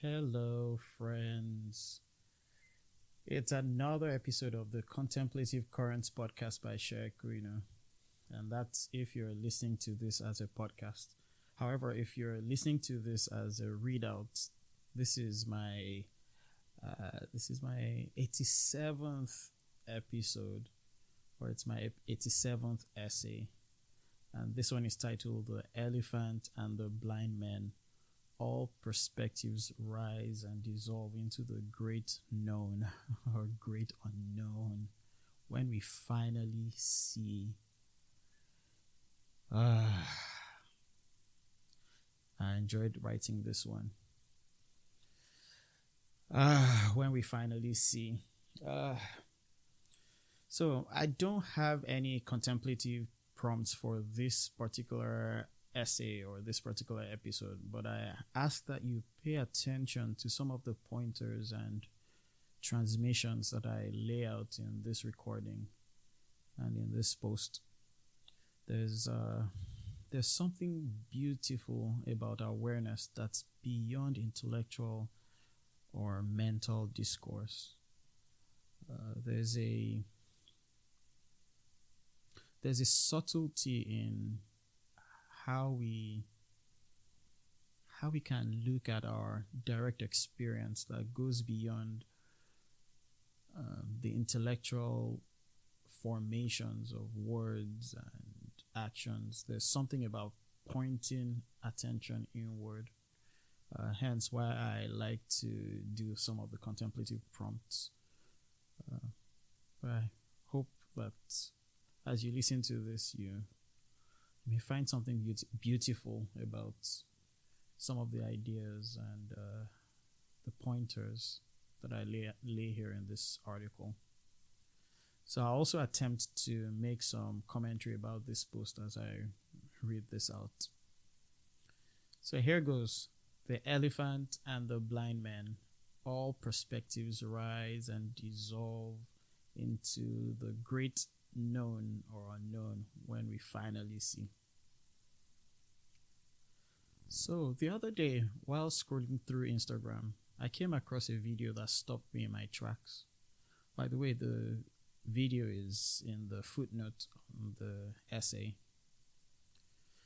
Hello, friends. It's another episode of the Contemplative Currents podcast by Sheikh Reno. And that's if you're listening to this as a podcast. However, if you're listening to this as a readout, this is my 87th episode, or it's my 87th essay. And this one is titled The Elephant and the Blind Men. All perspectives rise and dissolve into the great known or great unknown when we finally see. I enjoyed writing this one. When we finally see. So I don't have any contemplative prompts for this particular essay or this particular episode, but I ask that you pay attention to some of the pointers and transmissions that I lay out in this recording and in this post. There's something beautiful about awareness that's beyond intellectual or mental discourse. There's a subtlety in how we can look at our direct experience that goes beyond the intellectual formations of words and actions. There's something about pointing attention inward. Hence why I like to do some of the contemplative prompts. But I hope that as you listen to this, you may find something beautiful about some of the ideas and the pointers that I lay here in this article. So I'll also attempt to make some commentary about this post as I read this out. So here goes. The Elephant and the Blind Men. All perspectives rise and dissolve into the great known or unknown when we finally see. So the other day, while scrolling through Instagram, I came across a video that stopped me in my tracks. By the way, the video is in the footnote on the essay.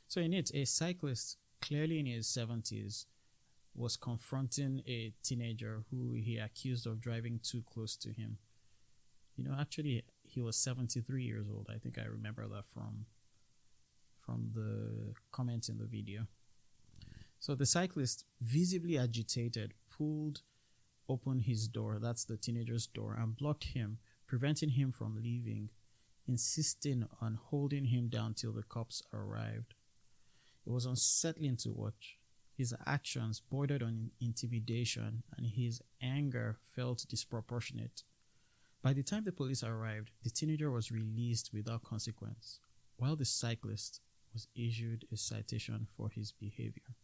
So in it, a cyclist, clearly in his 70s, was confronting a teenager who he accused of driving too close to him. Actually, he was 73 years old. I think I remember that from the comments in the video. So the cyclist, visibly agitated, pulled open his door, that's the teenager's door, and blocked him, preventing him from leaving, insisting on holding him down till the cops arrived. It was unsettling to watch. His actions bordered on intimidation, and his anger felt disproportionate. By the time the police arrived, the teenager was released without consequence, while the cyclist was issued a citation for his behavior.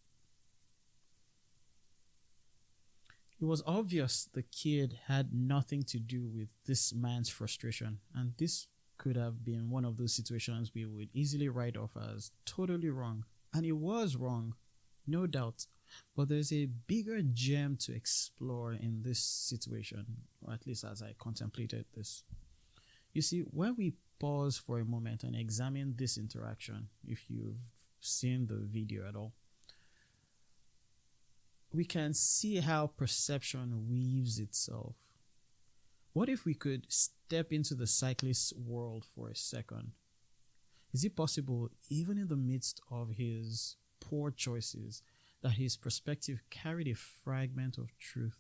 It was obvious the kid had nothing to do with this man's frustration, and this could have been one of those situations we would easily write off as totally wrong. And it was wrong, no doubt. But there's a bigger gem to explore in this situation, or at least as I contemplated this. You see, when we pause for a moment and examine this interaction, if you've seen the video at all, we can see how perception weaves itself. What if we could step into the cyclist's world for a second? Is it possible, even in the midst of his poor choices, that his perspective carried a fragment of truth?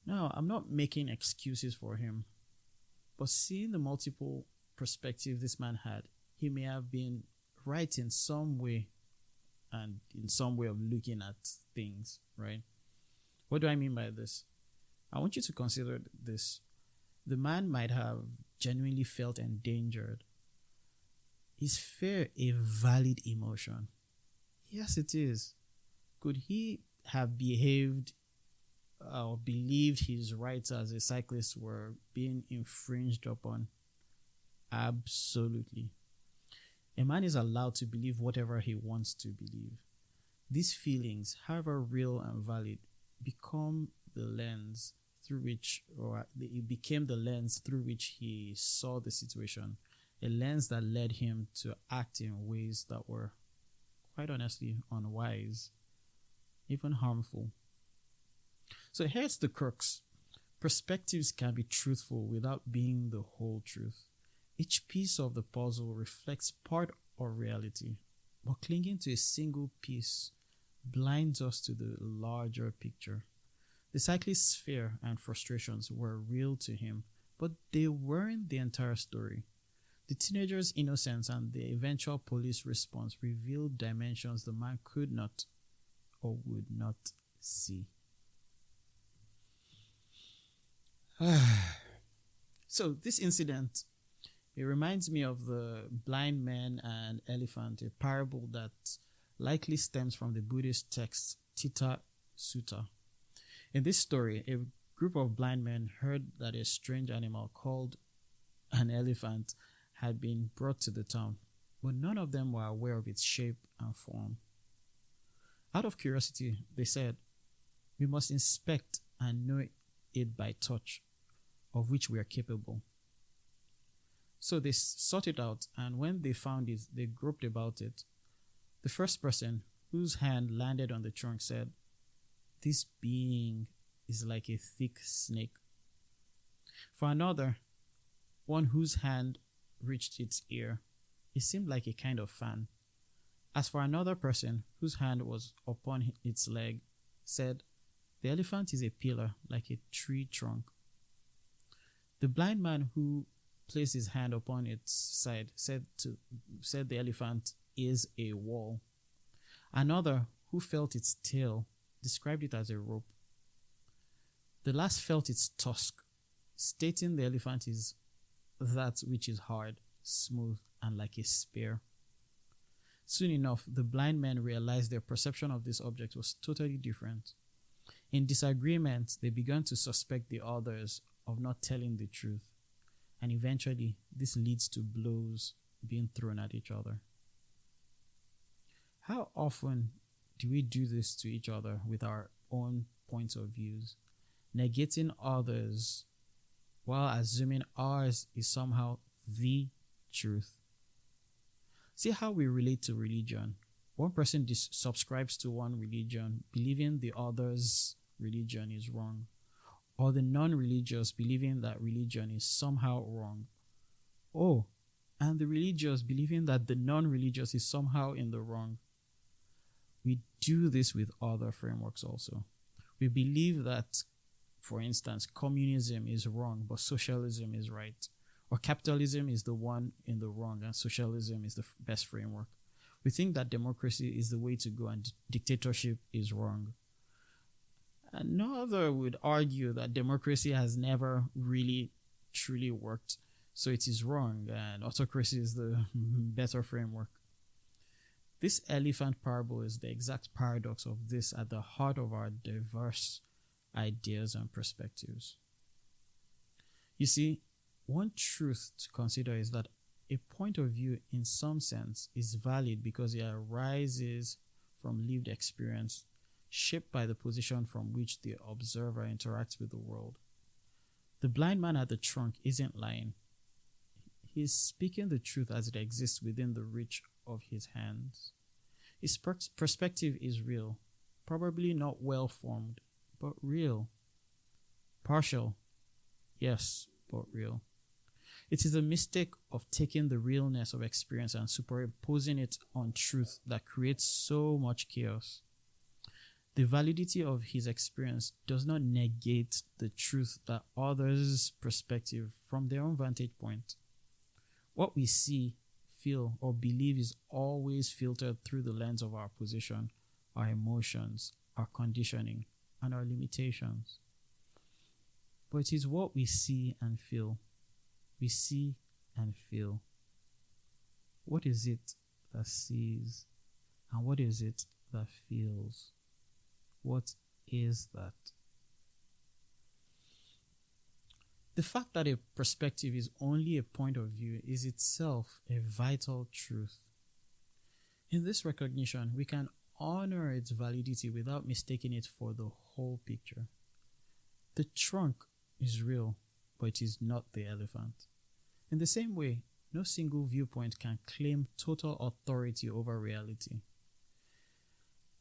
Now, I'm not making excuses for him, but seeing the multiple perspectives this man had, he may have been right in some way, and in some way of looking at things, right? What do I mean by this? I want you to consider this. The man might have genuinely felt endangered. Is fear a valid emotion? Yes, it is. Could he have behaved or believed his rights as a cyclist were being infringed upon? Absolutely. A man is allowed to believe whatever he wants to believe. These feelings, however real and valid, become the lens through which, or it became the lens through which he saw the situation, a lens that led him to act in ways that were, quite honestly, unwise, even harmful. So here's the crux. Perspectives can be truthful without being the whole truth. Each piece of the puzzle reflects part of reality, but clinging to a single piece blinds us to the larger picture. The cyclist's fear and frustrations were real to him, but they weren't the entire story. The teenager's innocence and the eventual police response revealed dimensions the man could not or would not see. So this incident, it reminds me of the blind man and elephant, a parable that likely stems from the Buddhist text Citta Sutta. In this story, a group of blind men heard that a strange animal called an elephant had been brought to the town, but none of them were aware of its shape and form. Out of curiosity, they said, "We must inspect and know it by touch, of which we are capable." So they sought it out, and when they found it, they groped about it. The first person, whose hand landed on the trunk, said, "This being is like a thick snake." For another, one whose hand reached its ear, it seemed like a kind of fan. As for another person, whose hand was upon its leg, said, "The elephant is a pillar, like a tree trunk." The blind man who placed his hand upon its side said the elephant is a wall. Another, who felt its tail, described it as a rope. The last felt its tusk, stating the elephant is that which is hard, smooth, and like a spear. Soon enough, the blind men realized their perception of this object was totally different. In disagreement, they began to suspect the others of not telling the truth, and eventually this leads to blows being thrown at each other. How often do we do this to each other with our own points of views, negating others while assuming ours is somehow the truth? See how we relate to religion. One person subscribes to one religion, believing the other's religion is wrong, or the non-religious believing that religion is somehow wrong. Oh, and the religious believing that the non-religious is somehow in the wrong. We do this with other frameworks also. We believe that, for instance, communism is wrong, but socialism is right. Or capitalism is the one in the wrong and socialism is the best framework. We think that democracy is the way to go and dictatorship is wrong. Another would argue that democracy has never really truly worked, so it is wrong, and autocracy is the better framework. This elephant parable is the exact paradox of this at the heart of our diverse ideas and perspectives. You see, one truth to consider is that a point of view, in some sense, is valid because it arises from lived experience, shaped by the position from which the observer interacts with the world. The blind man at the trunk isn't lying. He is speaking the truth as it exists within the reach of his hands. His perspective is real, probably not well formed, but real. Partial, yes, but real. It is a mistake of taking the realness of experience and superimposing it on truth that creates so much chaos. The validity of his experience does not negate the truth that others' perspective from their own vantage point. What we see, feel, or believe is always filtered through the lens of our position, our emotions, our conditioning, and our limitations. But it is what we see and feel. We see and feel. What is it that sees? And what is it that feels? What is that? The fact that a perspective is only a point of view is itself a vital truth. In this recognition, we can honor its validity without mistaking it for the whole picture. The trunk is real, but it is not the elephant. In the same way, no single viewpoint can claim total authority over reality.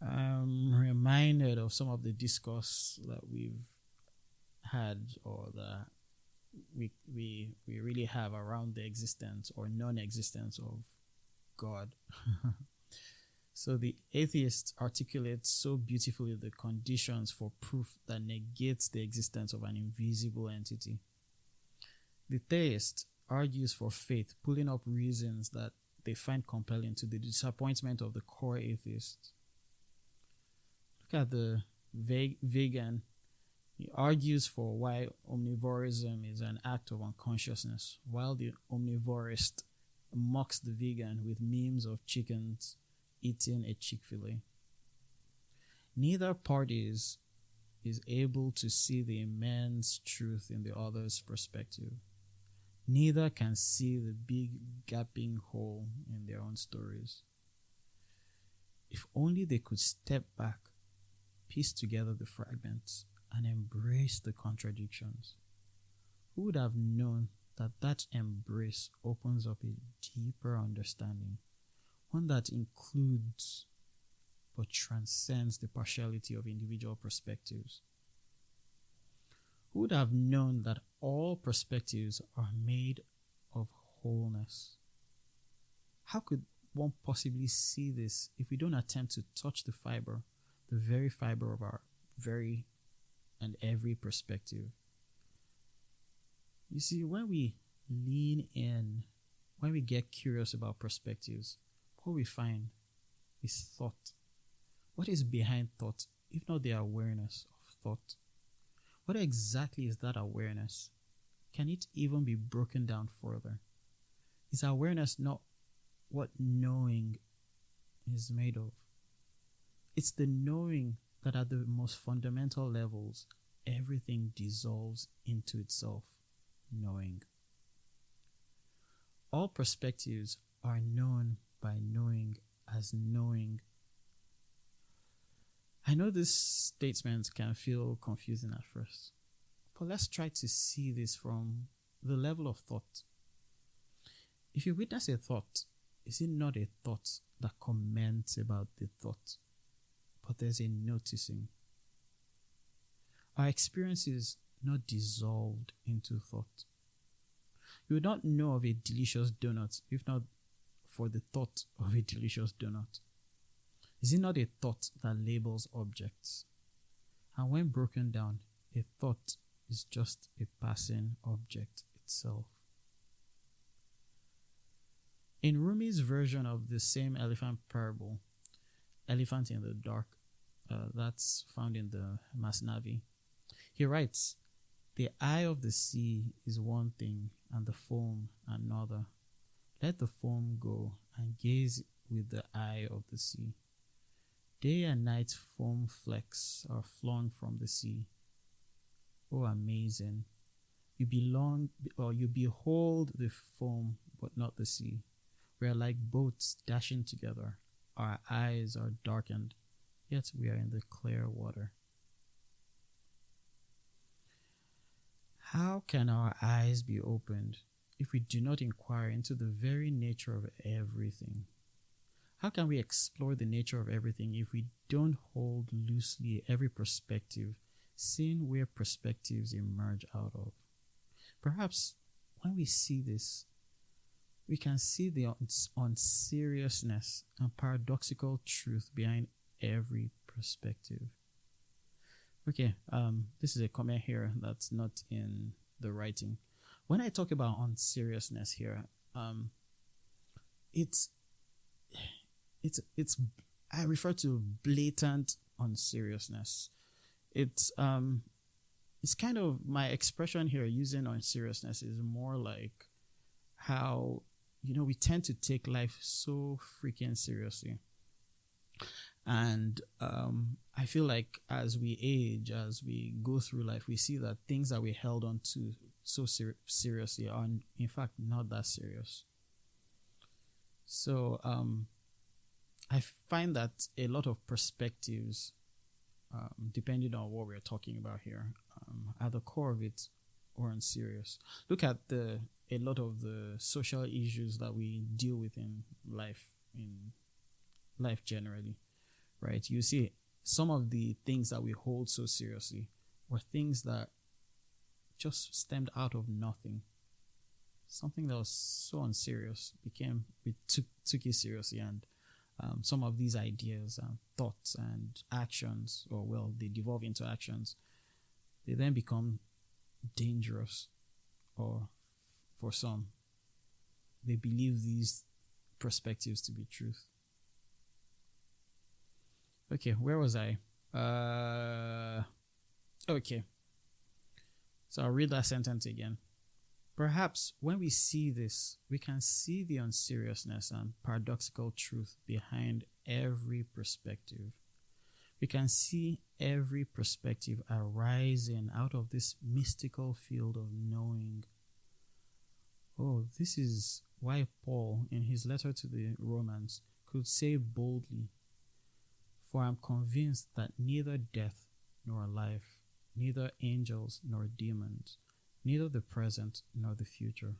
I'm reminded of some of the discourse that we've had, or that we really have around the existence or non-existence of God. So the atheist articulates so beautifully the conditions for proof that negates the existence of an invisible entity. The theist argues for faith, pulling up reasons that they find compelling to the disappointment of the core atheist. Look at the vegan. He argues for why omnivorism is an act of unconsciousness, while the omnivorist mocks the vegan with memes of chickens eating a Chick-fil-A. Neither party is able to see the immense truth in the other's perspective. Neither can see the big gaping hole in their own stories. If only they could step back, piece together the fragments, and embrace the contradictions. Who would have known that embrace opens up a deeper understanding, one that includes but transcends the partiality of individual perspectives? Who would have known that all perspectives are made of wholeness? How could one possibly see this if we don't attempt to touch the very fiber of our very and every perspective? You see, when we lean in, when we get curious about perspectives, what we find is thought. What is behind thought, if not the awareness of thought? What exactly is that awareness? Can it even be broken down further? Is awareness not what knowing is made of? It's the knowing that at the most fundamental levels, everything dissolves into itself, knowing. All perspectives are known by knowing as knowing. I know this statement can feel confusing at first, but let's try to see this from the level of thought. If you witness a thought, is it not a thought that comments about the thought, but there's a noticing? Our experience is not dissolved into thought. You would not know of a delicious donut if not for the thought of a delicious donut. Is it not a thought that labels objects? And when broken down, a thought is just a passing object itself. In Rumi's version of the same elephant parable, Elephant in the Dark, that's found in the Masnavi, he writes, "The eye of the sea is one thing, and the foam another. Let the foam go, and gaze with the eye of the sea. Day and night foam flecks are flung from the sea. Oh, amazing! You behold the foam, but not the sea. We are like boats dashing together. Our eyes are darkened, yet we are in the clear water." How can our eyes be opened if we do not inquire into the very nature of everything? How can we explore the nature of everything if we don't hold loosely every perspective, seeing where perspectives emerge out of? Perhaps when we see this, we can see the unseriousness and paradoxical truth behind every perspective. Okay, this is a comment here that's not in the writing. When I talk about unseriousness here, it's I refer to blatant unseriousness. It's kind of my expression here using unseriousness is more like how, we tend to take life so freaking seriously. And I feel like as we age, as we go through life, we see that things that we held on to so seriously are in fact not that serious. So I find that a lot of perspectives, depending on what we're talking about here, at the core of it, aren't serious. Look at a lot of the social issues that we deal with in life generally, right? You see, some of the things that we hold so seriously were things that just stemmed out of nothing. Something that was so unserious we took it seriously, and some of these ideas and thoughts and actions, or well, they devolve into actions. They then become dangerous, or for some, they believe these perspectives to be truth. Okay, where was I? Okay. So I'll read that sentence again. Perhaps when we see this, we can see the unseriousness and paradoxical truth behind every perspective. We can see every perspective arising out of this mystical field of knowing. Oh, this is why Paul, in his letter to the Romans, could say boldly, "For I am convinced that neither death nor life, neither angels nor demons, neither the present nor the future,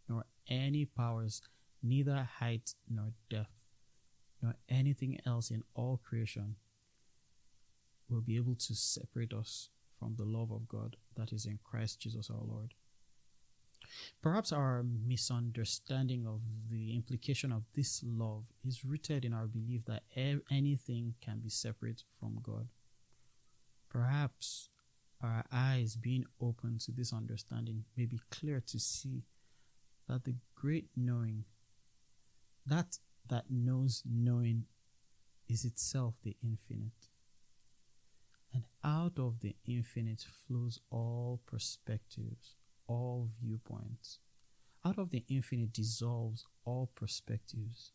nor any powers, neither height nor depth, nor anything else in all creation will be able to separate us from the love of God that is in Christ Jesus our Lord." Perhaps our misunderstanding of the implication of this love is rooted in our belief that anything can be separate from God. Perhaps our eyes being open to this understanding may be clear to see that the great knowing, that knows knowing, is itself the infinite. And out of the infinite flows all perspectives, all viewpoints. Out of the infinite dissolves all perspectives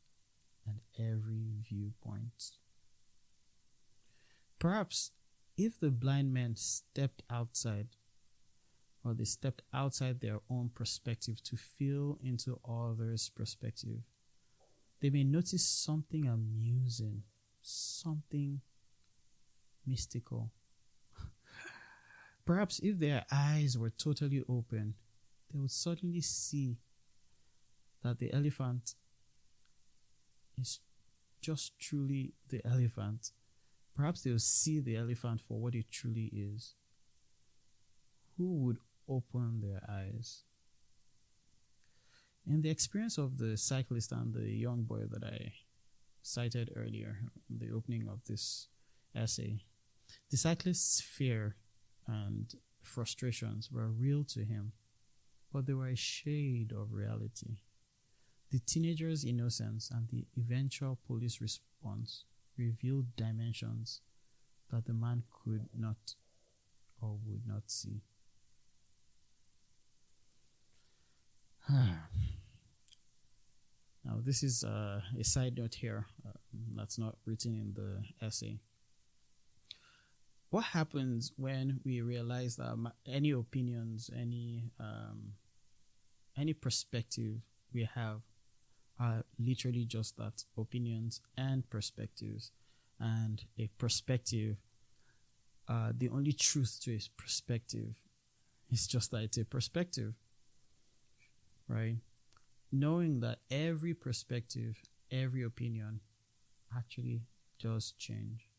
and every viewpoint. Perhaps if the blind men stepped outside, or they stepped outside their own perspective to feel into others' perspective, they may notice something amusing, something mystical. Perhaps if their eyes were totally open, they would suddenly see that the elephant is just truly the elephant. Perhaps they will see the elephant for what it truly is. Who would open their eyes? In the experience of the cyclist and the young boy that I cited earlier in the opening of this essay, the cyclist's fear and frustrations were real to him, but they were a shade of reality. The teenager's innocence and the eventual police response revealed dimensions that the man could not or would not see. Now, this is a side note here that's not written in the essay. What happens when we realize that any opinions, any perspective we have are literally just that, opinions and perspectives, and a perspective, the only truth to a perspective is just that it's a perspective, right? Knowing that every perspective, every opinion actually does change.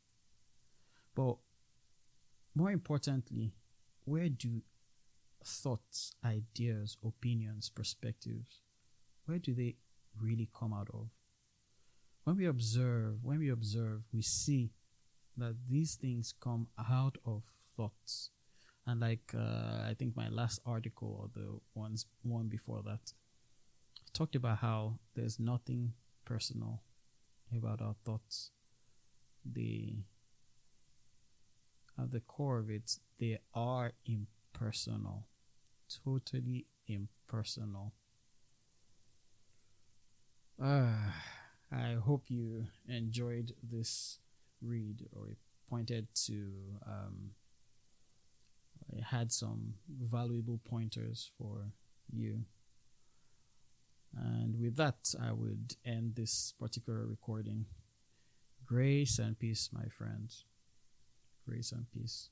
But more importantly, where do thoughts, ideas, opinions, perspectives, where do they really come out of? When we observe, we see that these things come out of thoughts. And like I think my last article, or the one before that, talked about how there's nothing personal about our thoughts. At the core of it, they are impersonal, totally impersonal. I hope you enjoyed this read, or it pointed to, it had some valuable pointers for you. And with that, I would end this particular recording. Grace and peace, my friends. Grace and peace.